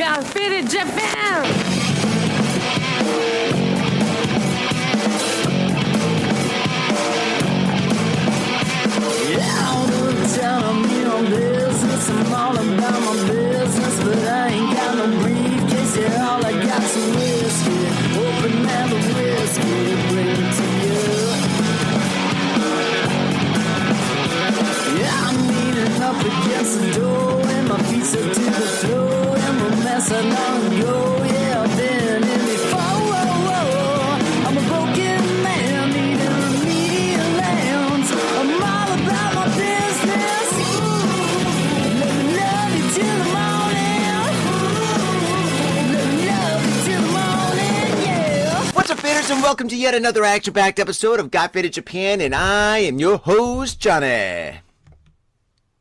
got fitted Japan. Yeah, all the time I'm on business. I'm all about my business, but I ain't got no briefcase. Yeah, all I got's some whiskey. Open and the whiskey, bring it to you. Yeah, I'm leaning up against the door, and my feet set to the floor, and we're messing on go. Yeah, I've been in before. I'm a broken man, needing remedial lands. I'm all about my business. Let me love you till the morning. Let me love you till the morning, yeah. What's up, faders, and welcome to yet another action-packed episode of Got Faded Japan, and I am your host, Johnny.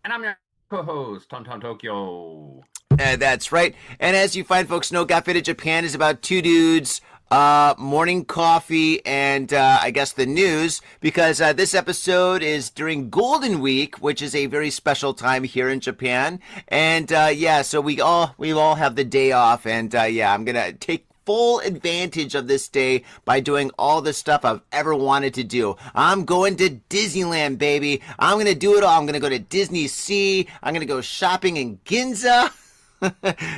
And I'm your co-host, Tonton Tokyo. That's right. And as you fine folks know, Got Faded Japan is about two dudes, morning coffee, and I guess the news, because this episode is during Golden Week, which is a very special time here in Japan. And yeah, so we all have the day off, and yeah, I'm gonna take full advantage of this day by doing all the stuff I've ever wanted to do. I'm going to Disneyland, baby. I'm going to do it all. I'm going to go to Disney Sea. I'm going to go shopping in Ginza.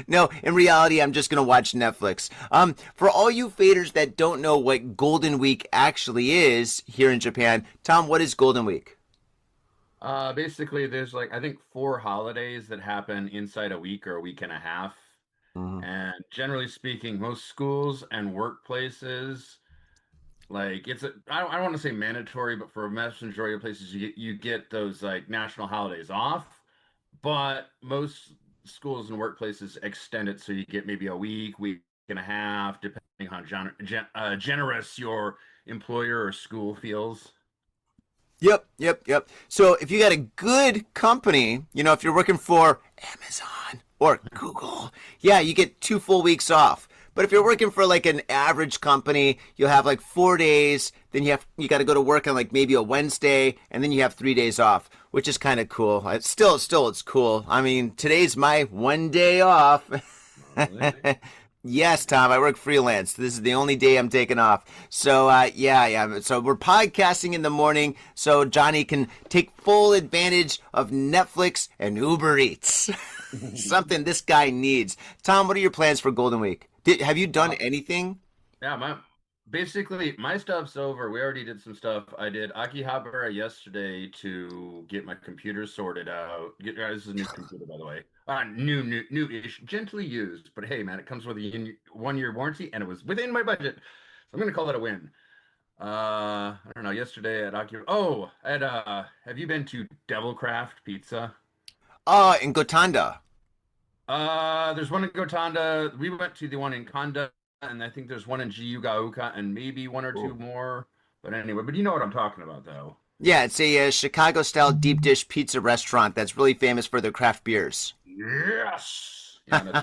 No, in reality, I'm just going to watch Netflix. For all you faders that don't know what Golden Week actually is here in Japan, Tom, what is Golden Week? Basically, there's I think 4 holidays that happen inside a week or a week and a half. And generally speaking, most schools and workplaces, I don't want to say mandatory, but for a vast majority of places, you get those national holidays off. But most schools and workplaces extend it so you get maybe a week and a half, depending on generous your employer or school feels. Yep. So if you got a good company, if you're working for Amazon or Google, yeah, you get 2 full weeks off. But if you're working for an average company, you'll have 4 days, then you got to go to work on maybe a Wednesday, and then you have 3 days off, which is kind of cool. It's cool. I mean, today's my 1 day off. Yes, Tom, I work freelance. This is the only day I'm taking off. So, yeah. So we're podcasting in the morning so Johnny can take full advantage of Netflix and Uber Eats. Something this guy needs. Tom, what are your plans for Golden Week? Have you done anything? Yeah, basically my stuff's over. We already did some stuff. I did Akihabara yesterday to get my computer sorted out. This is a new computer, by the way. New-ish, gently used. But hey, man, it comes with a 1-year warranty, and it was within my budget. So I'm going to call that a win. I don't know, yesterday at Akihabara. Oh, have you been to Devilcraft Pizza? In Gotanda. There's one in Gotanda. We went to the one in Kanda, and I think there's one in Jiyugaoka, and maybe 1 or 2 more. But anyway, you know what I'm talking about, though. Yeah, it's a Chicago-style deep dish pizza restaurant that's really famous for their craft beers. Yes! Yeah,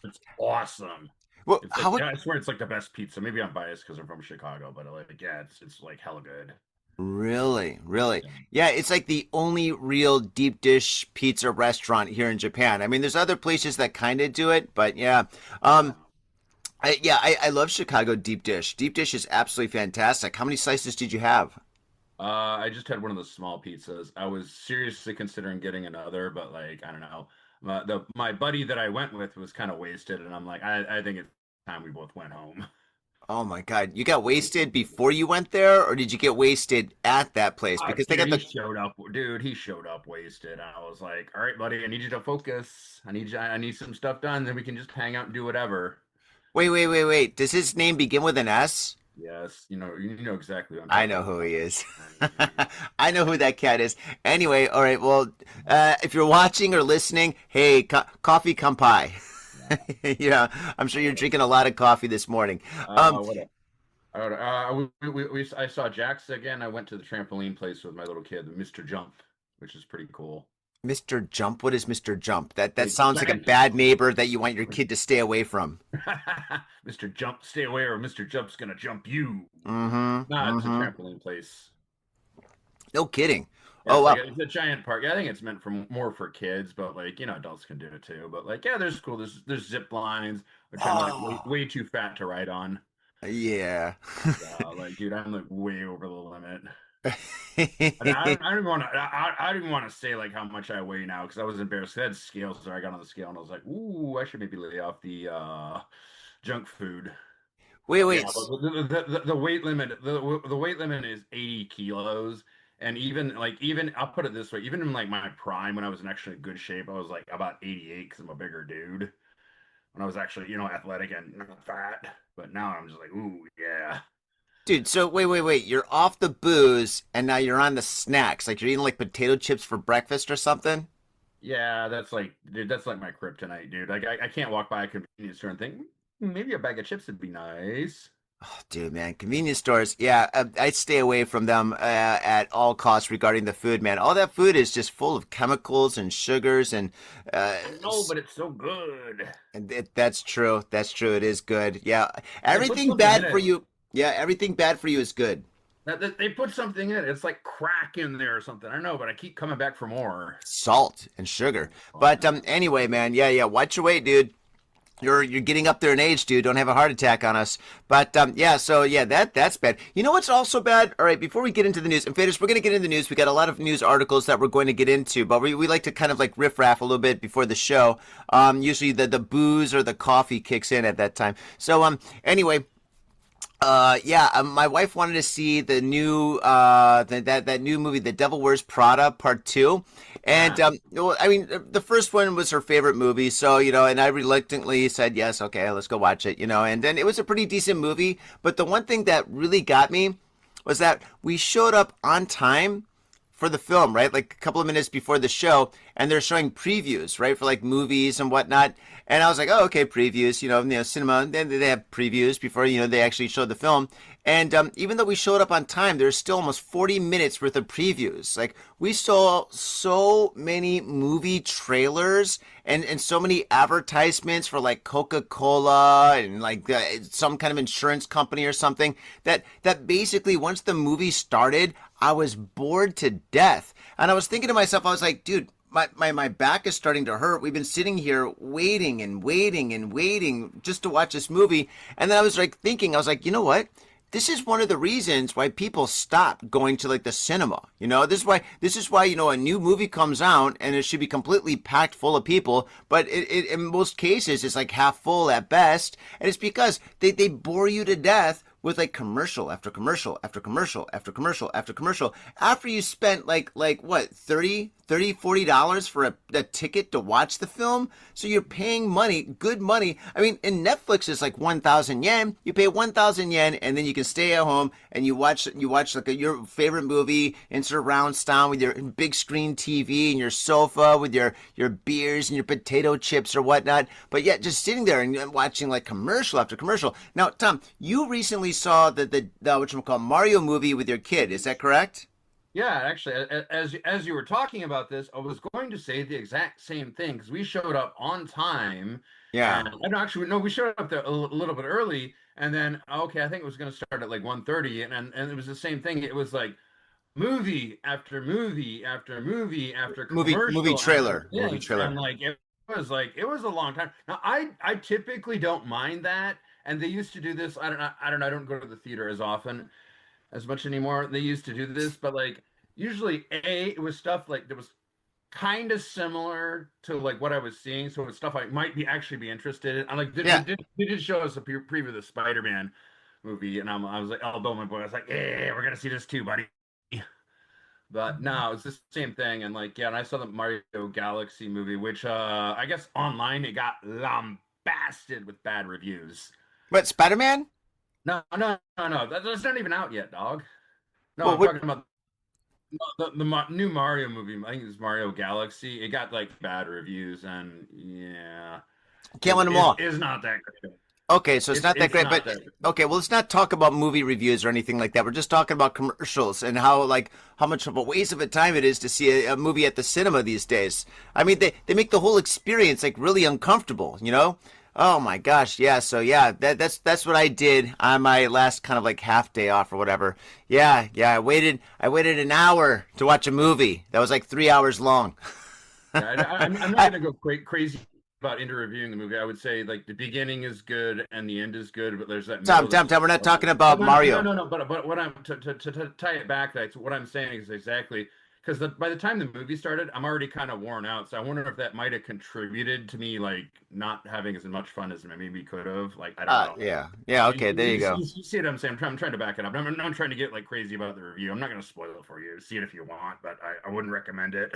it's awesome. Well, I swear it's the best pizza. Maybe I'm biased because I'm from Chicago, but yeah, it's hella good. Really? Yeah, it's the only real deep dish pizza restaurant here in Japan. I mean, there's other places that kind of do it, but yeah. I love Chicago deep dish. Deep dish is absolutely fantastic. How many slices did you have? I just had one of the small pizzas. I was seriously considering getting another, but I don't know. My buddy that I went with was kind of wasted, and I'm I think it's time we both went home. Oh my God! You got wasted before you went there, or did you get wasted at that place? Because he showed up, dude. He showed up wasted. And I was like, "All right, buddy, I need you to focus. I need some stuff done. Then we can just hang out and do whatever." Wait. Does his name begin with an S? Yes, you know exactly what I'm I know who he is. I know who that cat is. Anyway, all right. Well, if you're watching or listening, hey, coffee kampai. Yeah, I'm sure you're drinking a lot of coffee this morning. I saw Jax again. I went to the trampoline place with my little kid, Mr. Jump, which is pretty cool. Mr. Jump? What is Mr. Jump? That sounds like a bad neighbor that you want your kid to stay away from. Mr. Jump, stay away, or Mr. Jump's gonna jump you. Mm-hmm. Nah, it's a trampoline place. No kidding. Yeah, Oh, it's like wow. it's a giant park. Yeah, I think it's meant for more for kids, but like adults can do it too. But like, yeah, there's cool. There's zip lines, which I'm like Oh, way too fat to ride on. yeah. Like, dude, I'm like way over the limit. Wait, I don't even want to. I don't even want to say like how much I weigh now because I was embarrassed. I had scales, so I got on the scale and I was like, "Ooh, I should maybe lay off the junk food." But yeah, wait. but the weight limit the weight limit is 80 kilos, and even I'll put it this way, even in like my prime when I was in actually good shape, I was like about 88 because I'm a bigger dude. When I was actually athletic and not fat, but now I'm just like, ooh yeah. Dude, so wait. You're off the booze and now you're on the snacks. Like you're eating like potato chips for breakfast or something? Yeah, that's like, dude, that's like my kryptonite, dude. Like, I can't walk by a convenience store and think, maybe a bag of chips would be nice." Oh, dude, man, convenience stores. Yeah, I stay away from them at all costs regarding the food, man. All that food is just full of chemicals and sugars uh, I know, but it's so good. that's true. That's true. It is good. Yeah. They put Everything something in bad for it. you. Yeah, everything bad for you is good. They put something in it. It's like crack in there or something. I don't know, but I keep coming back for more. Salt and sugar. Oh, I But know. anyway, man, yeah. Watch your weight, dude. You're getting up there in age, dude. Don't have a heart attack on us. But yeah, so yeah, that's bad. You know what's also bad? All right, before we get into the news, and Faders, we're gonna get into the news. We got a lot of news articles that we're going to get into, but we like to kind of like riff raff a little bit before the show. Usually the booze or the coffee kicks in at that time. So anyway, yeah, my wife wanted to see the new that new movie, The Devil Wears Prada Part Two, and Yeah. well, I mean, the first one was her favorite movie, so and I reluctantly said yes, okay, let's go watch it, and then it was a pretty decent movie, but the one thing that really got me was that we showed up on time for the film, right? Like a couple of minutes before the show, and they're showing previews, right, for like movies and whatnot. And I was like, oh, okay, previews, cinema. Then they have previews before they actually show the film. And even though we showed up on time, there's still almost 40 minutes worth of previews. Like we saw so many movie trailers and so many advertisements for like Coca-Cola and like some kind of insurance company or something that basically once the movie started, I was bored to death. And I was thinking to myself, I was like, dude, my back is starting to hurt. We've been sitting here waiting and waiting and waiting just to watch this movie. And then I was like thinking, I was like, you know what? This is one of the reasons why people stop going to like the cinema. This is why a new movie comes out and it should be completely packed full of people, but it in most cases it's like half full at best. And it's because they bore you to death with like commercial after commercial after commercial after commercial after commercial after you spent like what, 30 $40 for a ticket to watch the film. So you're paying money, good money. I mean, in Netflix is like 1,000 yen. You pay 1,000 yen and then you can stay at home and you watch like your favorite movie in surround sound with your big screen TV and your sofa with your beers and your potato chips or whatnot. But yet just sitting there and watching like commercial after commercial. Now, Tom, you recently saw the whatchamacallit Mario movie with your kid. Is that correct? Yeah, actually, as you were talking about this, I was going to say the exact same thing because we showed up on time, Yeah. and actually, no, we showed up there a little bit early, and then okay, I think it was going to start at like 1:30, and it was the same thing. It was like movie after movie after movie after Movie commercial after trailer. Movie thing, trailer. and it was a long time. Now, I typically don't mind that, and they used to do this. I don't know. I don't go to the theater as much anymore. They used to do this, but like usually it was stuff like that was kind of similar to like what I was seeing. So it's stuff I might be actually be interested in. I'm like, Yeah. they did show us a preview of the Spider-Man movie, and I was like, I'll my boy. I was like, yeah, we're gonna see this too, buddy. But no, it's the same thing. And like, yeah, and I saw the Mario Galaxy movie, which I guess online it got lambasted with bad reviews. What, Spider-Man? No. That's not even out yet, dog. No, Well, I'm what? talking about the new Mario movie. I think it's Mario Galaxy. It got like bad reviews, and yeah, Can't win them all. is not that great. Okay, so it's not that It's great, not but that. okay, well, let's not talk about movie reviews or anything like that. We're just talking about commercials and how much of a waste of a time it is to see a movie at the cinema these days. I mean, they make the whole experience like really uncomfortable, you know? Oh my gosh, yeah. So yeah, that's what I did on my last kind of like half day off or whatever. Yeah, I waited an hour to watch a movie that was like 3 hours long. Yeah, I'm not I, going to go crazy about into reviewing the movie. I would say like the beginning is good and the end is good, but there's that middle that's Tom, just we're not talking no, about Mario. no. But what I'm to tie it back, that's what I'm saying is exactly because by the time the movie started, I'm already kind of worn out. So I wonder if that might have contributed to me like not having as much fun as I maybe could have. Like I don't know. Yeah. Okay, there you go. You see what I'm saying? I'm trying to back it up. I'm not trying to get like crazy about the review. I'm not going to spoil it for you. See it if you want, but I wouldn't recommend it.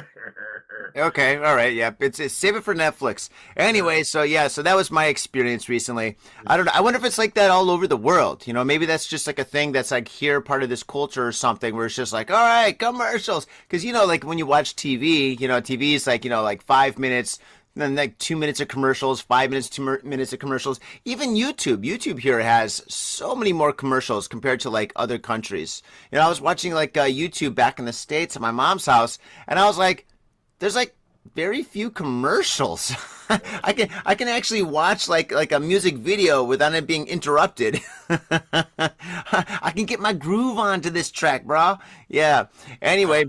Okay, all right, yeah. It's save it for Netflix. Anyway, so that was my experience recently. I don't know. I wonder if it's like that all over the world. You know, maybe that's just like a thing that's like here, part of this culture or something, where it's just like, all right, commercials. Because you know, like when you watch TV, you know, TV is like like 5 minutes. Then like 2 minutes of commercials, 5 minutes, 2 minutes of commercials. Even YouTube here has so many more commercials compared to like other countries. You know, I was watching like YouTube back in the States at my mom's house, and I was like, there's like very few commercials. I can actually watch like a music video without it being interrupted. I can get my groove onto this track, bro. Yeah. Anyway,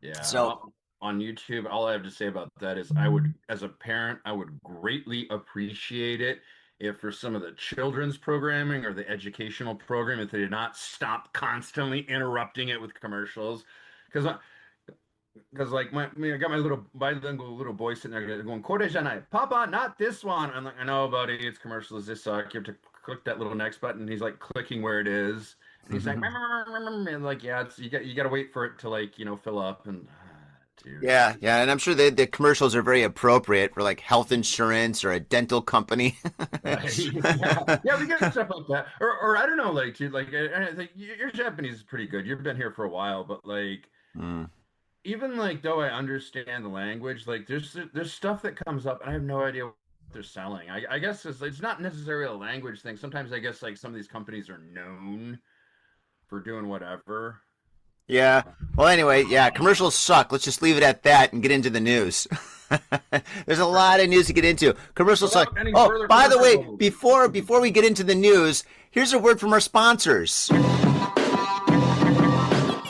Yeah. so. On YouTube, all I have to say about that is I would, as a parent, I would greatly appreciate it if for some of the children's programming or the educational program, if they did not stop constantly interrupting it with commercials. Because like I got my little bilingual little boy sitting there going, "Kore janai, Papa, not this one." I'm like, "I know, buddy, it's commercials. This suck. You have to click that little next button." He's like clicking where it is. And he's like, and like, yeah, it's you got to wait for it to like fill up and. Dude. Yeah, and I'm sure the commercials are very appropriate for like health insurance or a dental company. Yeah, we get stuff like that, or I don't know, like, dude, like I think your Japanese is pretty good. You've been here for a while, but like, even like though I understand the language, like there's stuff that comes up and I have no idea what they're selling. I guess it's not necessarily a language thing. Sometimes I guess like some of these companies are known for doing whatever. Yeah. Well, anyway, yeah, commercials suck. Let's just leave it at that and get into the news. There's a lot of news to get into. Commercials suck. Oh, by the way, before we get into the news, here's a word from our sponsors.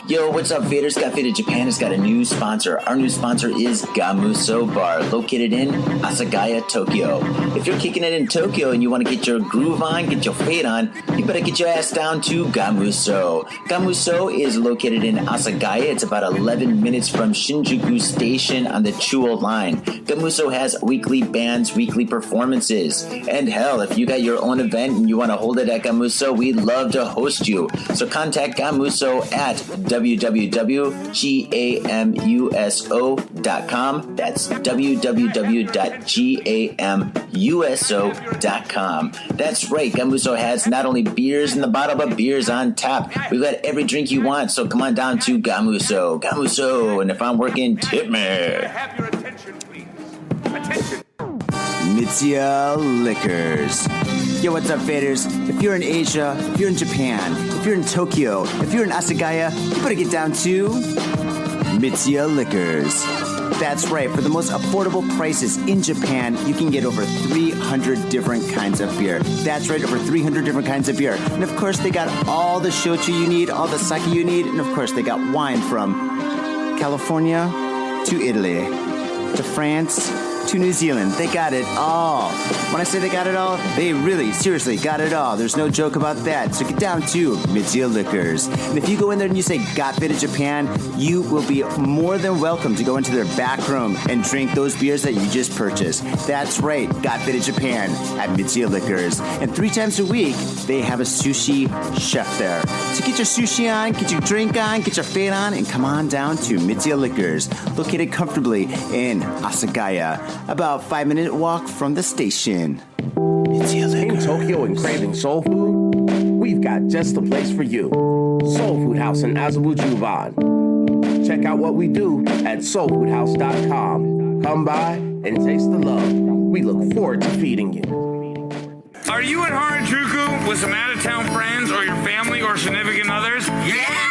Yo, what's up, Faders? Got Faded Japan has got a new sponsor. Our new sponsor is Gamuso Bar, located in Asagaya, Tokyo. If you're kicking it in Tokyo and you want to get your groove on, get your fade on, you better get your ass down to Gamuso. Gamuso is located in Asagaya. It's about 11 minutes from Shinjuku Station on the Chuo line. Gamuso has weekly bands, weekly performances. And hell, if you got your own event and you want to hold it at Gamuso, we'd love to host you. So contact Gamuso at www.gamuso.com. That's www.gamuso.com. That's right, Gamuso has not only beers in the bottle, but beers on tap. We've got every drink you want, so come on down to Gamuso. Gamuso, and if I'm working, tip me. Have your attention, please. Attention. Mitsuya Liquors. Yo, what's up, faders? If you're in Asia, if you're in Japan, if you're in Tokyo, if you're in Asagaya, you better get down to Mitsuya Liquors. That's right, for the most affordable prices in Japan, you can get over 300 different kinds of beer. That's right, over 300 different kinds of beer. And of course, they got all the shochu you need, all the sake you need, and of course, they got wine from California to Italy to France to New Zealand. They got it all. When I say they got it all, they really, seriously got it all. There's no joke about that. So get down to Mitsuya Liquors. And if you go in there and you say, got Faded Japan, you will be more than welcome to go into their back room and drink those beers that you just purchased. That's right, got Faded Japan at Mitsuya Liquors. And 3 times a week, they have a sushi chef there. So get your sushi on, get your drink on, get your fade on, and come on down to Mitsuya Liquors, located comfortably in Asagaya, about 5-minute walk from the station. In Tokyo and craving soul food? We've got just the place for you. Soul Food House in Azabu-Juban. Check out what we do at soulfoodhouse.com. Come by and taste the love. We look forward to feeding you. Are you in Harajuku with some out-of-town friends or your family or significant others? Yeah!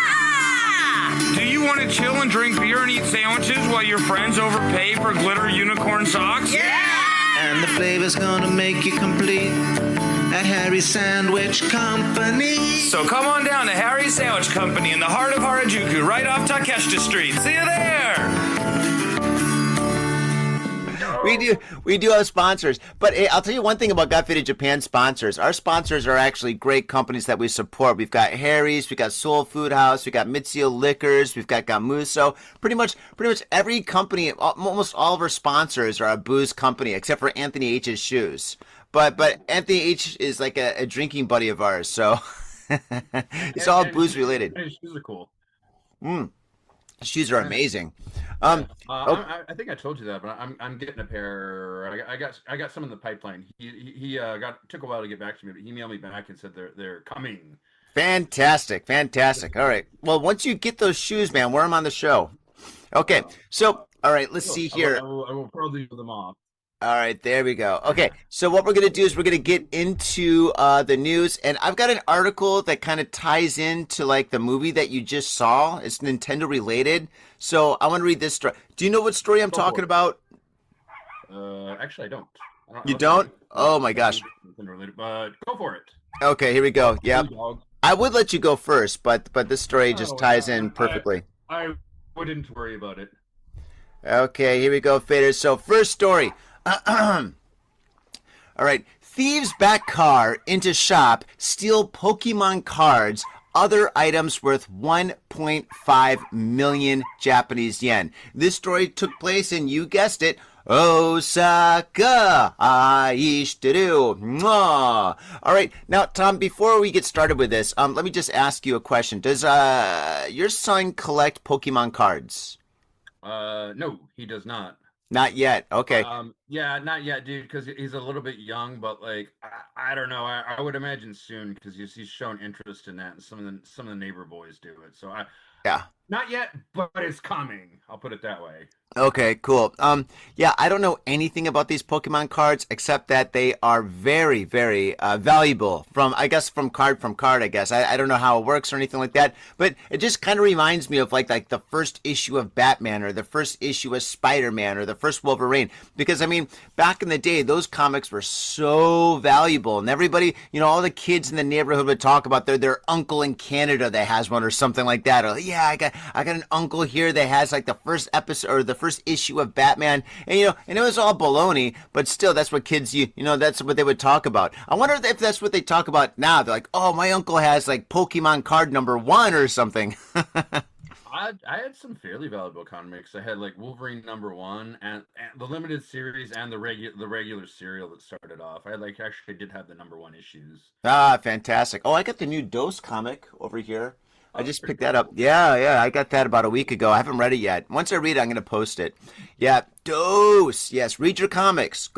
Do you want to chill and drink beer and eat sandwiches while your friends overpay for glitter unicorn socks? Yeah! And and the flavor's gonna make you complete at Harry's Sandwich Company. So come on down to Harry's Sandwich Company in the heart of Harajuku, right off Takeshita Street. See you there! We do have sponsors, but hey, I'll tell you one thing about Got Faded Japan sponsors. Our sponsors are actually great companies that we support. We've got Harry's, we've got Soul Food House, we've got Mitsuyo Liquors, we've got Gamuso. Pretty much every company, almost all of our sponsors are a booze company, except for Anthony H's shoes. But Anthony H is like a drinking buddy of ours, so it's all booze related. His shoes are cool. Shoes are amazing. I think I told you that, but I'm getting a pair. I got some in the pipeline. He took a while to get back to me, but he emailed me back and said they're coming. Fantastic. All right. Well, once you get those shoes, man, wear them on the show. Okay. So, all right, let's see here. I will probably do them off. All right, there we go. Okay, so what we're going to do is we're going to get into the news, and I've got an article that kind of ties into, like, the movie that you just saw. It's Nintendo related, so I want to read this story. Do you know what story I'm talking about? Actually, I don't. You don't? Oh, my gosh. Related, but go for it. Okay, here we go. Yep. I would let you go first, but this story just ties in perfectly. I wouldn't worry about it. Okay, here we go, faders. So, first story. All right. Thieves back car into shop, steal Pokemon cards, other items worth 1.5 million Japanese yen. This story took place in, you guessed it, Osaka. Aishiteru. Mwah. All right. Now, Tom, before we get started with this, let me just ask you a question. Does your son collect Pokemon cards? No, he does not. Not yet. Okay. Yeah, not yet, dude, because he's a little bit young, but like I don't know. I would imagine soon because he's shown interest in that, and some of the neighbor boys do it. So not yet, but it's coming. I'll put it that way. Okay, cool. Yeah, I don't know anything about these Pokemon cards except that they are very, very valuable from card, I guess. I don't know how it works or anything like that, but it just kind of reminds me of like the first issue of Batman or the first issue of Spider-Man or the first Wolverine. Because, I mean, back in the day, those comics were so valuable, and everybody, all the kids in the neighborhood would talk about their uncle in Canada that has one or something like that. Or, yeah, I got an uncle here that has like the first episode or the first issue of Batman, and and it was all baloney, but still, that's what kids, that's what they would talk about. I wonder if that's what they talk about now. They're like, oh, my uncle has like Pokemon card number 1 or something. I had some fairly valuable comics. I had like Wolverine #1 and the limited series and the regular serial that started off. I actually did have the #1 issues. Ah, fantastic. Oh, I got the new Dose comic over here. I just picked that up. Yeah, I got that about a week ago. I haven't read it yet. Once I read it, I'm going to post it. Yeah, Dose. Yes, read your comics.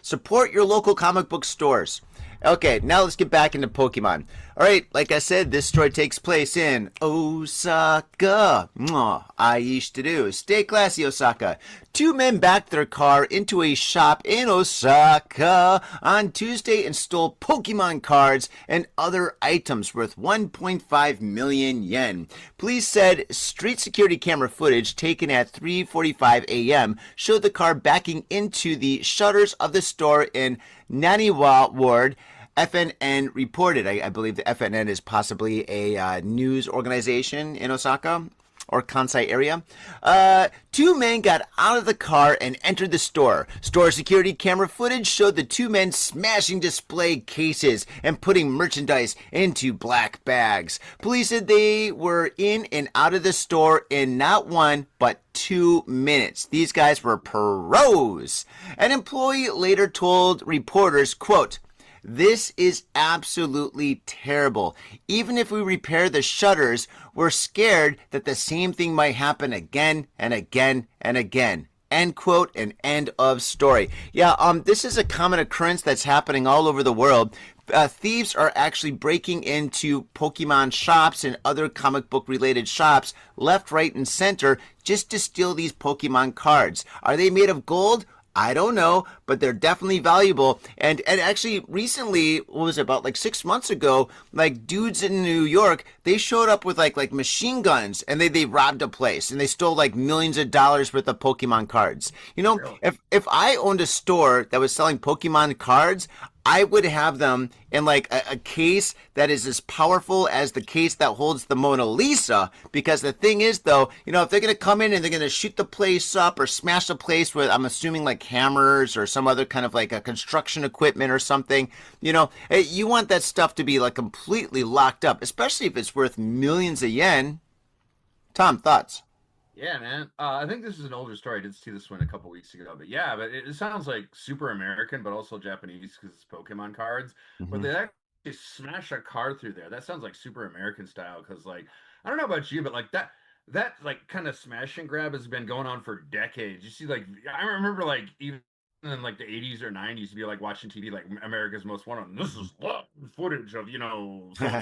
Support your local comic book stores. Okay, now let's get back into Pokemon. All right, like I said, this story takes place in Osaka. Aishiteru. Stay classy, Osaka. 2 men backed their car into a shop in Osaka on Tuesday and stole Pokemon cards and other items worth 1.5 million yen. Police said street security camera footage taken at 3:45 a.m. showed the car backing into the shutters of the store in Naniwa Ward. FNN reported. I believe the FNN is possibly a news organization in Osaka or Kansai area. 2 men got out of the car and entered the store. Store security camera footage showed the 2 men smashing display cases and putting merchandise into black bags. Police said they were in and out of the store in not 1, but 2 minutes. These guys were pros. An employee later told reporters, quote, "This is absolutely terrible. Even if we repair the shutters, we're scared that the same thing might happen again and again and again." End quote and end of story. Yeah, this is a common occurrence that's happening all over the world. Thieves are actually breaking into Pokemon shops and other comic book related shops left, right, and center just to steal these Pokemon cards. Are they made of gold? I don't know, but they're definitely valuable. And actually, recently, what was it, about like 6 months ago? Like dudes in New York, they showed up with like machine guns, and they robbed a place, and they stole like millions of dollars worth of Pokemon cards. You know, if I owned a store that was selling Pokemon cards, I would have them in like a case that is as powerful as the case that holds the Mona Lisa. Because the thing is, though, you know, if they're going to come in and they're going to shoot the place up or smash the place with, I'm assuming, like hammers or some other kind of like a construction equipment or something, you know, you want that stuff to be like completely locked up, especially if it's worth millions of yen. Tom, thoughts? Yeah, man. I think this is an older story. I did see this one a couple weeks ago, but yeah, but it sounds like super American, but also Japanese because it's Pokemon cards. But they actually smash a card through there. That sounds like super American style. Because like, I don't know about you, but like that like kind of smash and grab has been going on for decades. You see, like I remember like even in like the 80s or 90s, to be like watching TV, like America's Most Wanted. And this is footage of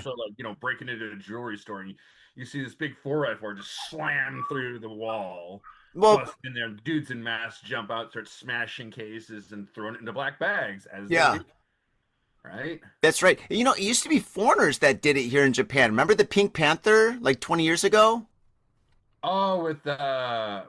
so like breaking into a jewelry store. And you see this big 4x4 just slam through the wall. Well, and there dudes in masks jump out, start smashing cases and throwing it into black bags. Yeah. Right? That's right. You know, it used to be foreigners that did it here in Japan. Remember the Pink Panther like 20 years ago? Oh, with the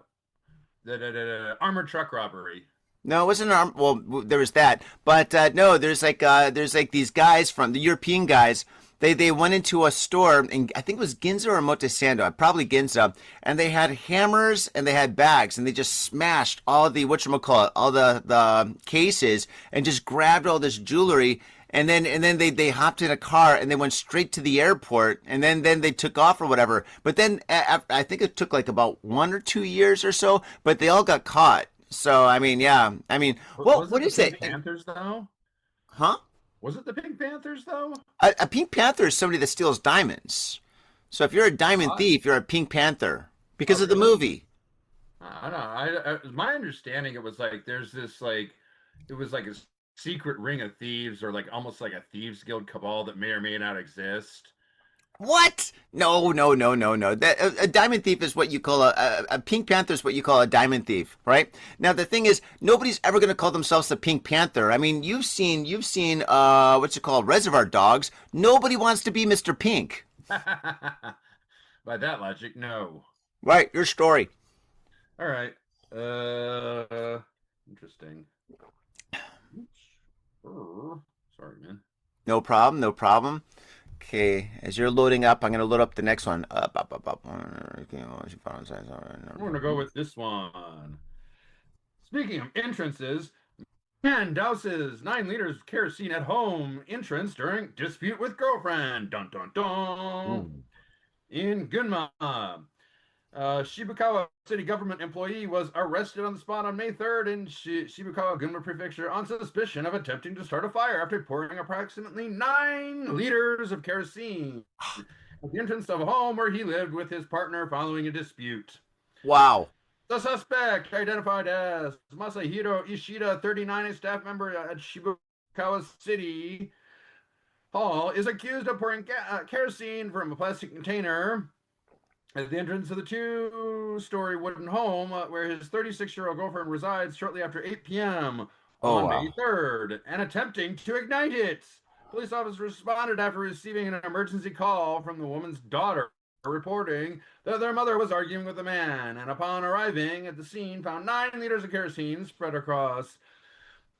armored truck robbery. No, it wasn't well, there was that. But no, there's like these guys from the European guys. They went into a store, and I think it was Ginza or Motosando, probably Ginza, and they had hammers and they had bags, and they just smashed all the all the cases, and just grabbed all this jewelry, and then they hopped in a car and they went straight to the airport, and then they took off or whatever. But then I think it took like about 1 or 2 years or so, but they all got caught. So I mean, yeah, I mean, what is it? Pink Panthers though? Huh? Was it the Pink Panthers, though? A Pink Panther is somebody that steals diamonds. So if you're a diamond thief, you're a Pink Panther because of the movie. I don't know. My understanding, it was like there's this like, it was like a secret ring of thieves, or like almost like a thieves guild cabal that may or may not exist. What? No. A diamond thief is what you call a Pink Panther is what you call a diamond thief, right? Now the thing is, nobody's ever going to call themselves the Pink Panther. I mean, you've seen what's it called, Reservoir Dogs. Nobody wants to be Mr. Pink. By that logic, no. Right, your story. All right. Interesting. Oops. Sorry, man. No problem. Okay, as you're loading up, I'm going to load up the next one. I'm going to go with this one. Speaking of entrances, man douses 9 liters of kerosene at home entrance during dispute with girlfriend. Dun, dun, dun. In Gunma, Shibukawa city government employee was arrested on the spot on May 3rd in Shibukawa, Gunma Prefecture on suspicion of attempting to start a fire after pouring approximately 9 liters of kerosene at the entrance of a home where he lived with his partner following a dispute. Wow. The suspect, identified as Masahiro Ishida, 39, a staff member at Shibukawa City Hall, is accused of pouring kerosene from a plastic container at the entrance of the 2-story wooden home where his 36-year-old girlfriend resides shortly after 8 p.m. on May 3rd, and attempting to ignite it. Police officers responded after receiving an emergency call from the woman's daughter, reporting that their mother was arguing with a man, and upon arriving at the scene, found 9 liters of kerosene spread across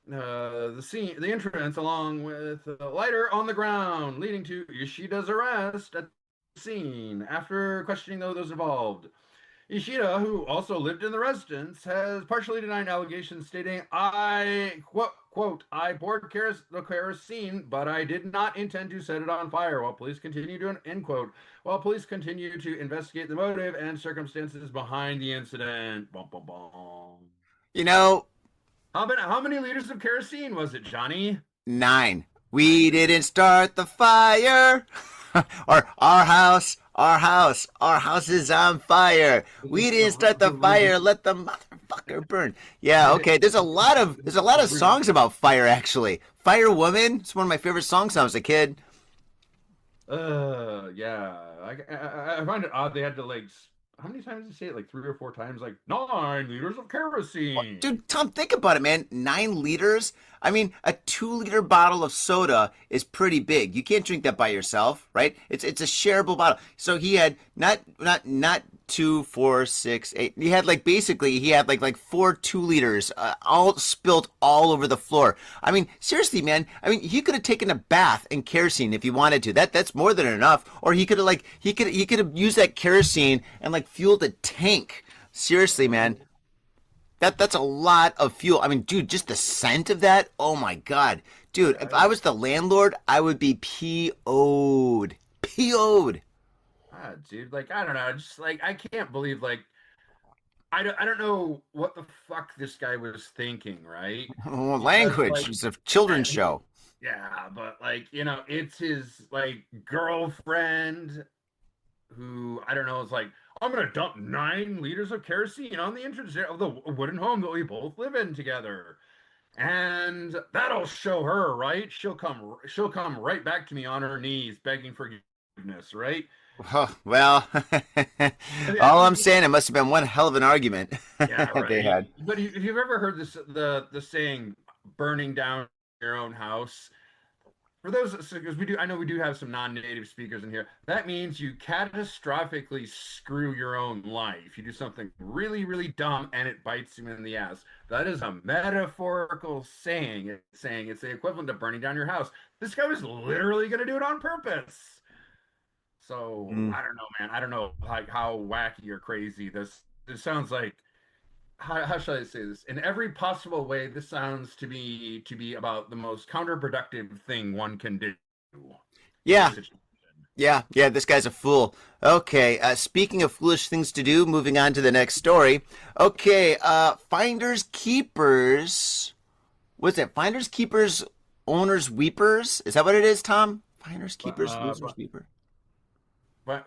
the entrance, along with a lighter on the ground, leading to Ishida's arrest at scene after questioning those involved. Ishida, who also lived in the residence, has partially denied allegations, stating, I poured kerosene, but I did not intend to set it on fire, while police continue to, end quote, while police continue to investigate the motive and circumstances behind the incident. Bum, bum, bum. You know, how many liters of kerosene was it, Johnny? 9. We didn't start the fire. Or our house is on fire. We didn't start the fire. Let the motherfucker burn. Yeah, okay. There's a lot of songs about fire, actually. Fire Woman. It's one of my favorite songs when I was a kid. Yeah. I find it odd they had to like how many times did he say it? Like 3 or 4 times, like 9 liters of kerosene. Dude, Tom, think about it, man. 9 liters? I mean, a 2-liter bottle of soda is pretty big. You can't drink that by yourself, right? It's a shareable bottle. So he had not 2, 4, 6, 8. He had like 4 2-liters all spilt all over the floor. I mean, seriously, man. I mean, he could have taken a bath in kerosene if he wanted to. That's more than enough. Or he could have used that kerosene and like fueled a tank. Seriously, man. That's a lot of fuel. I mean, dude, just the scent of that. Oh my God. Dude, if I was the landlord, I would be PO'd. PO'd. Ah, dude, like I don't know, just like I can't believe like I don't know what the fuck this guy was thinking, right? Oh, Because language. like It's a children's yeah, show. yeah, but like it's his like girlfriend who I don't know is like I'm gonna dump 9 liters of kerosene on the entrance of the wooden home that we both live in together, and that'll show her, right? She'll come right back to me on her knees begging forgiveness, right? Oh, well, Yeah, all I'm saying, it must have been one hell of an argument yeah, they right. had. But if you've ever heard the saying burning down your own house, for those because I know we do have some non-native speakers in here. That means you catastrophically screw your own life. You do something really, really dumb and it bites you in the ass. That is a metaphorical saying. It's saying it's the equivalent of burning down your house. This guy was literally going to do it on purpose. So Mm. I don't know, man. I don't know like how wacky or crazy this sounds like. How shall I say this? In every possible way, this sounds to be about the most counterproductive thing one can do in this Yeah, situation. yeah, this guy's a fool. Okay, speaking of foolish things to do, moving on to the next story. Okay, finders keepers. What's that? Finders keepers, owners weepers. Is that what it is, Tom? Finders keepers, losers weeper.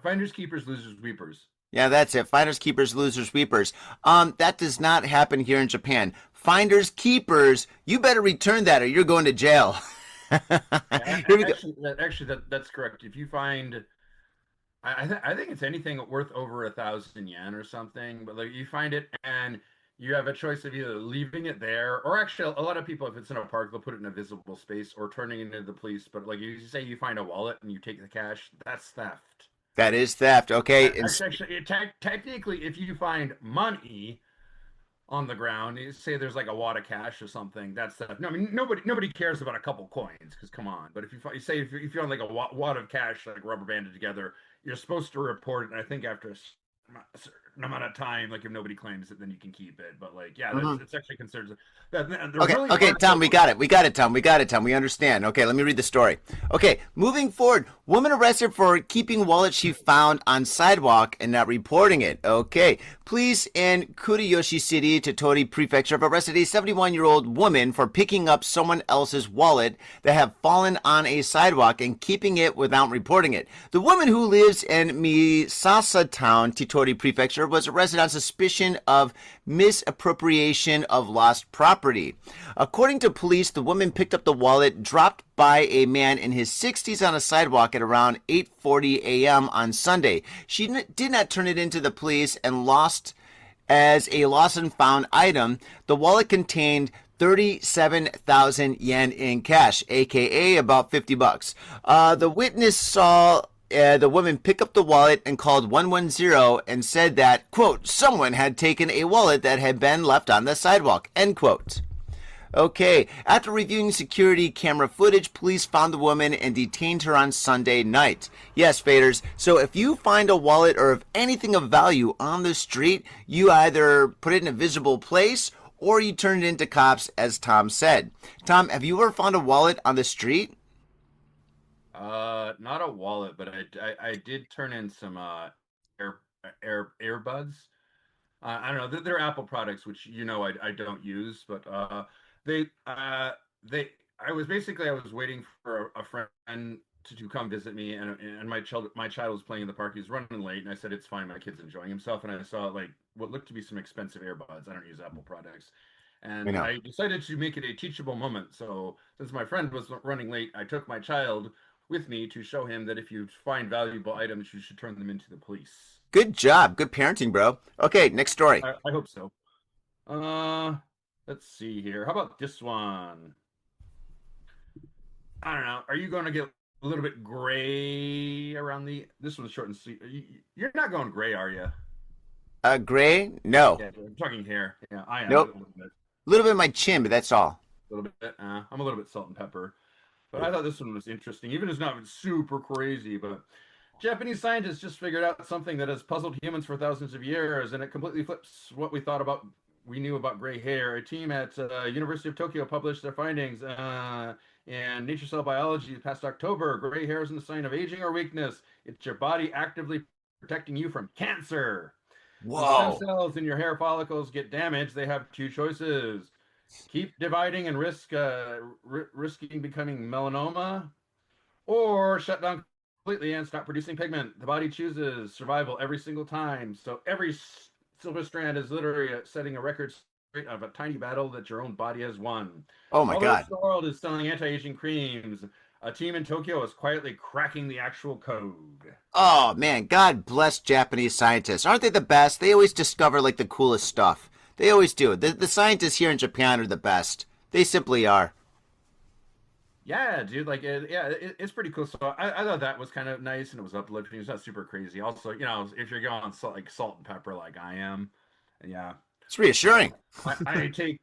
Finders keepers, losers weepers. Yeah, that's it. Finders keepers, losers weepers. That does not happen here in Japan. Finders keepers, you better return that or you're going to jail. Yeah, Here we go. that's correct. If you find, I think it's anything worth over 1,000 yen or something, but like you find it and you have a choice of either leaving it there or actually a lot of people, if it's in a park, they'll put it in a visible space or turning it into the police. But like you say, you find a wallet and you take the cash, that's theft. That is theft. Okay. Actually, technically, if you find money on the ground, you say there's like a wad of cash or something, that's theft. No, I mean nobody cares about a couple coins because come on. But if you find like a wad of cash like rubber banded together, you're supposed to report it. And I think after a certain amount of time, like if nobody claims it, then you can keep it. But like, yeah, it's actually considered. Okay, Tom, we got it, Tom. We understand. Okay, let me read the story. Okay, moving forward. Woman arrested for keeping wallet she found on sidewalk and not reporting it. Okay, police in Kuriyoshi City, Tottori Prefecture, have arrested a 71-year-old woman for picking up someone else's wallet that had fallen on a sidewalk and keeping it without reporting it. The woman, who lives in Misasa Town, Tottori Prefecture, was arrested on suspicion of misappropriation of lost property. According to police, the woman picked up the wallet dropped by a man in his 60s on a sidewalk at around 8:40 a.m. on Sunday. She did not turn it into the police and lost as a lost and found item. The wallet contained 37,000 yen in cash, aka about $50. The witness saw the woman pick up the wallet and called 110 and said that, quote, someone had taken a wallet that had been left on the sidewalk, end quote. Okay, after reviewing security camera footage, police found the woman and detained her on Sunday night. Yes, faders, so if you find a wallet or if anything of value on the street, you either put it in a visible place or you turn it into cops, as Tom said. Tom, have you ever found a wallet on the street? Not a wallet, but I did turn in some earbuds. I don't know. They're Apple products, which I don't use, but they they I was waiting for a friend to come visit me, and my child was playing in the park. He was running late, and I said it's fine. My kid's enjoying himself, and I saw like what looked to be some expensive earbuds. I don't use Apple products. I And know. I decided to make it a teachable moment. So, since my friend was running late, I took my child with me to show him that if you find valuable items, you should turn them into the police. Good job. Good parenting, bro. Okay, next story. I hope so. Let's see here. How about this one? I don't know. Are you going to get a little bit gray around the? This one's short and sweet. You're not going gray, are you? Gray? No. Yeah, I'm talking hair. Yeah, I am Nope. A little bit of my chin, but that's all. A little bit. I'm a little bit salt and pepper. But I thought this one was interesting, even if it's not super crazy. But Japanese scientists just figured out something that has puzzled humans for thousands of years, and it completely flips what we knew about gray hair. A team at University of Tokyo published their findings in Nature Cell Biology past October. Gray hair isn't a sign of aging or weakness. It's your body actively protecting you from cancer. When Whoa. stem cells in your hair follicles get damaged, they have two choices: keep dividing and risking becoming melanoma, or shut down completely and stop producing pigment. The body chooses survival every single time. So every silver strand is literally setting a record straight of a tiny battle that your own body has won. Oh my God. The world is selling anti-aging creams. A team in Tokyo is quietly cracking the actual code. Oh man, God bless Japanese scientists. Aren't they the best? They always discover like the coolest stuff. They always do. The scientists here in Japan are the best. They simply are. Yeah, dude. Like, it's pretty cool. So I thought that was kind of nice, and it was uplifting. It's not super crazy. Also, if you're going salt and pepper like I am, and yeah, It's reassuring. I take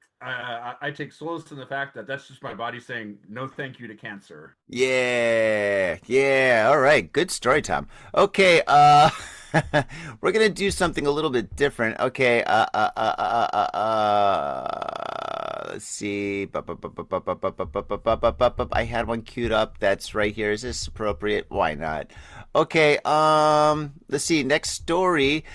solace in the fact that that's just my body saying no, thank you to cancer. Yeah. All right. Good story, Tom. Okay. We're gonna do something a little bit different. Okay. Let's see. I had one queued up. That's right here. Is this appropriate? Why not? Okay. Let's see. Next story.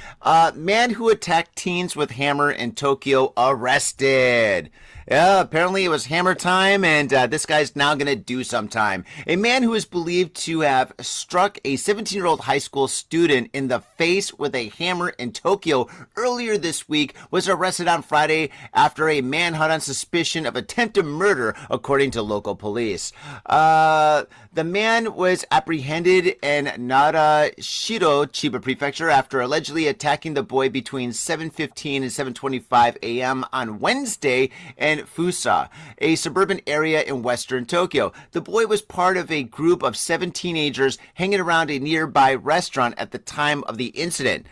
Man who attacked teens with hammer in Tokyo arrested. Yeah, apparently it was hammer time, and this guy's now going to do some time. A man who is believed to have struck a 17-year-old high school student in the face with a hammer in Tokyo earlier this week was arrested on Friday after a manhunt on suspicion of attempted murder, according to local police. The man was apprehended in Narashiro, Chiba Prefecture, after allegedly attacking the boy between 7:15 and 7:25 a.m. on Wednesday in Fusa, a suburban area in western Tokyo. The boy was part of a group of 7 teenagers hanging around a nearby restaurant at the time of the incident.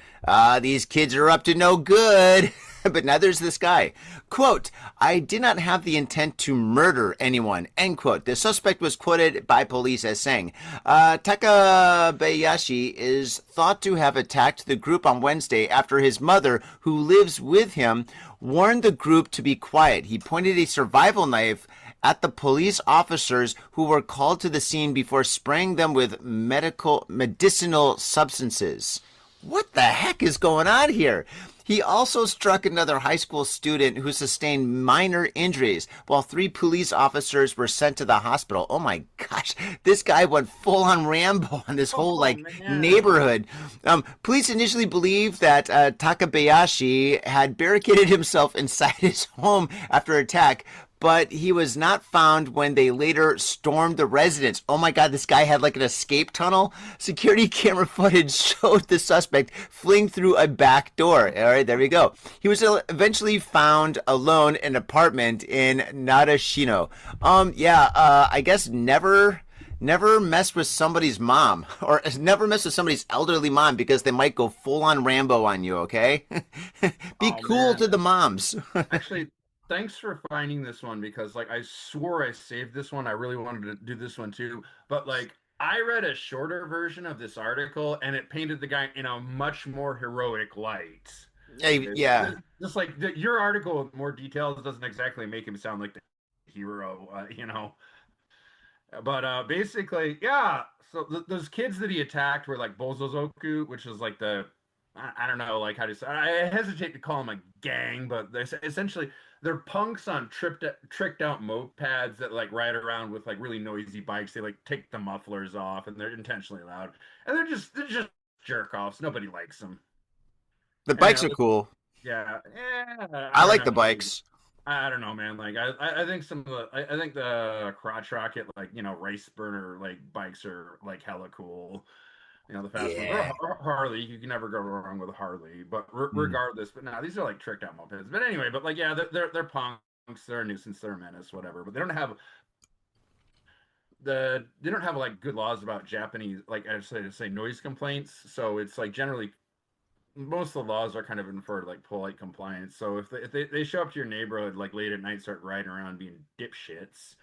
These kids are up to no good. But now there's this guy. Quote, I did not have the intent to murder anyone, end quote. The suspect was quoted by police as saying, Takabayashi is thought to have attacked the group on Wednesday after his mother, who lives with him, warned the group to be quiet. He pointed a survival knife at the police officers who were called to the scene before spraying them with medicinal substances. What the heck is going on here? He also struck another high school student who sustained minor injuries, while 3 police officers were sent to the hospital. Oh my gosh, this guy went full-on Rambo on this whole neighborhood. Police initially believed that Takabayashi had barricaded himself inside his home after attack, but he was not found when they later stormed the residence. Oh my God, this guy had like an escape tunnel. Security camera footage showed the suspect fleeing through a back door. All right, there we go. He was eventually found alone in an apartment in Narashino. I guess never mess with somebody's mom, or never mess with somebody's elderly mom, because they might go full on Rambo on you, okay? Be cool to the moms. Actually, thanks for finding this one, because I swore I saved this one. I really wanted to do this one too, but I read a shorter version of this article and it painted the guy in a much more heroic light. Yeah. Just your article with more details doesn't exactly make him sound like the hero, But basically, yeah. So those kids that he attacked were Bozozoku, which is I don't know, how to say. I hesitate to call them a gang, but they're punks on tricked out mopeds that ride around with really noisy bikes. They take the mufflers off and they're intentionally loud, and they're just jerk offs. Nobody likes them. The bikes are cool. Yeah, I like the bikes. I don't know, man. I think I think the crotch rocket rice burner bikes are hella cool. the fast one, or Harley. You can never go wrong with a Harley, but regardless. But now these are like tricked out mopeds. But anyway, but like, yeah, they're punks. They're a nuisance. They're a menace, whatever. But they don't have like good laws about Japanese, like I say noise complaints. So it's like generally most of the laws are kind of inferred like polite compliance. So if they show up to your neighborhood like late at night, start riding around being dipshits,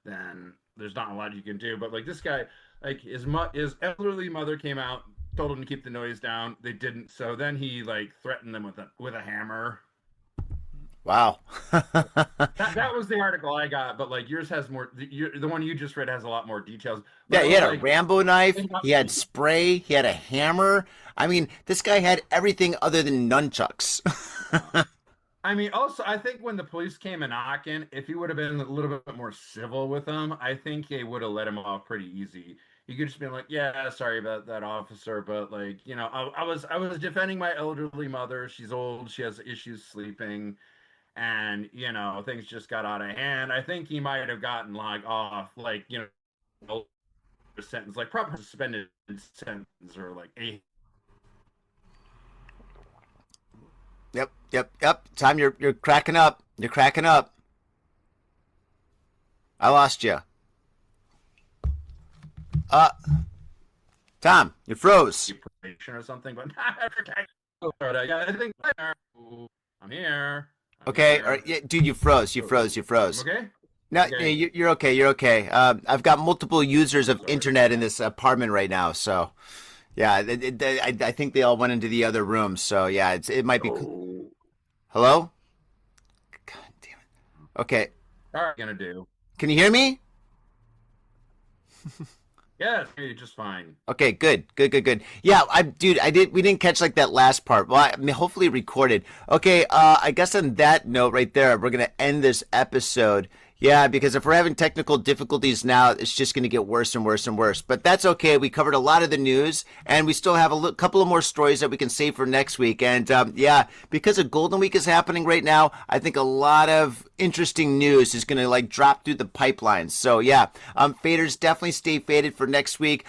then there's not a lot you can do. But like this guy, like his elderly mother came out, told him to keep the noise down. They didn't. So then he like threatened them with a hammer. Wow. that was the article I got, but like yours has more. The one you just read has a lot more details. But yeah, he had a Rambo knife. He had spray. He had a hammer. I mean, this guy had everything other than nunchucks. I mean, also, I think when the police came a knocking, if he would have been a little bit more civil with them, I think they would have let him off pretty easy. You could just be like, yeah, sorry about that, officer, but like, I was defending my elderly mother. She's old. She has issues sleeping. And, things just got out of hand. I think he might have gotten like off, like, a sentence, like proper suspended sentence or like a. Yep. Tom, you're cracking up. You're cracking up. I lost you. Tom, you froze. Or something, but I think I'm here. Okay, all right, yeah, dude, you froze. Okay. No, okay. Yeah, you're okay. You're okay. I've got multiple users of internet in this apartment right now, so yeah, I think they all went into the other room. So yeah, it might be. Hello? God damn it. Okay. What are you gonna do? Can you hear me? Yeah, just fine. Okay, good. Yeah, we didn't catch like that last part. Well, I mean, hopefully recorded. Okay, I guess on that note right there, we're going to end this episode. Yeah, because if we're having technical difficulties now, it's just going to get worse and worse and worse. But that's okay. We covered a lot of the news, and we still have a couple of more stories that we can save for next week. And yeah, because a Golden Week is happening right now, I think a lot of interesting news is going to like drop through the pipeline. So yeah, faders, definitely stay faded for next week.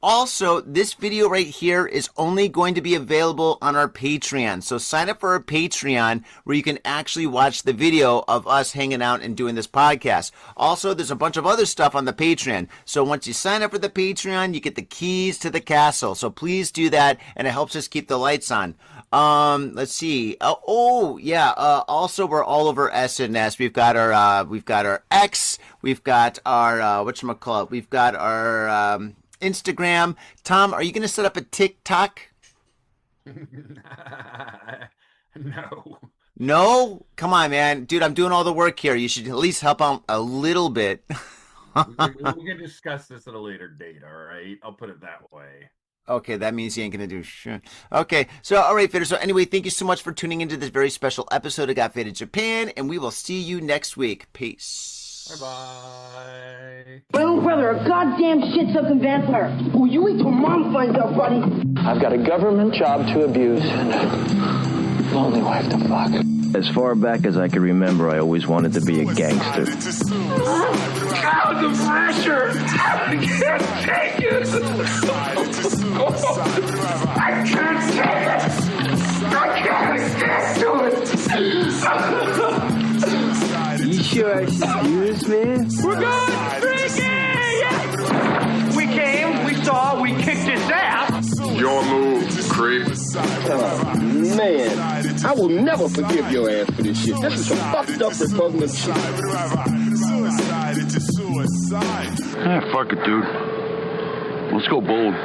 Also, this video right here is only going to be available on our Patreon. So sign up for our Patreon where you can actually watch the video of us hanging out and doing this podcast. Also, there's a bunch of other stuff on the Patreon. So once you sign up for the Patreon, you get the keys to the castle. So please do that, and it helps us keep the lights on. Let's see. Also, we're all over SNS. We've got our X. We've got our whatchamacallit. We've got our Instagram. Tom, are you going to set up a TikTok? No? Come on, man. Dude, I'm doing all the work here. You should at least help out a little bit. we can discuss this at a later date, all right? I'll put it that way. Okay, that means you ain't going to do shit. Okay, so, all right, Faders. So, anyway, thank you so much for tuning into this very special episode of Got Faded Japan, and we will see you next week. Peace. Bye-bye. My little brother, a goddamn shit-sucking vampire. Will you wait till Mom finds out, buddy? I've got a government job to abuse and a lonely wife to fuck. As far back as I can remember, I always wanted to be a gangster. God, the pressure! I can't take it! I can't take it! I can't stand to it! You sure excuse me? We're going freaking! We came, we saw, we kicked his ass! Your move, creep. Oh, man. I will never forgive your ass for this shit. This is some fucked up repugnant shit. Ah, fuck it, dude. Let's go bold.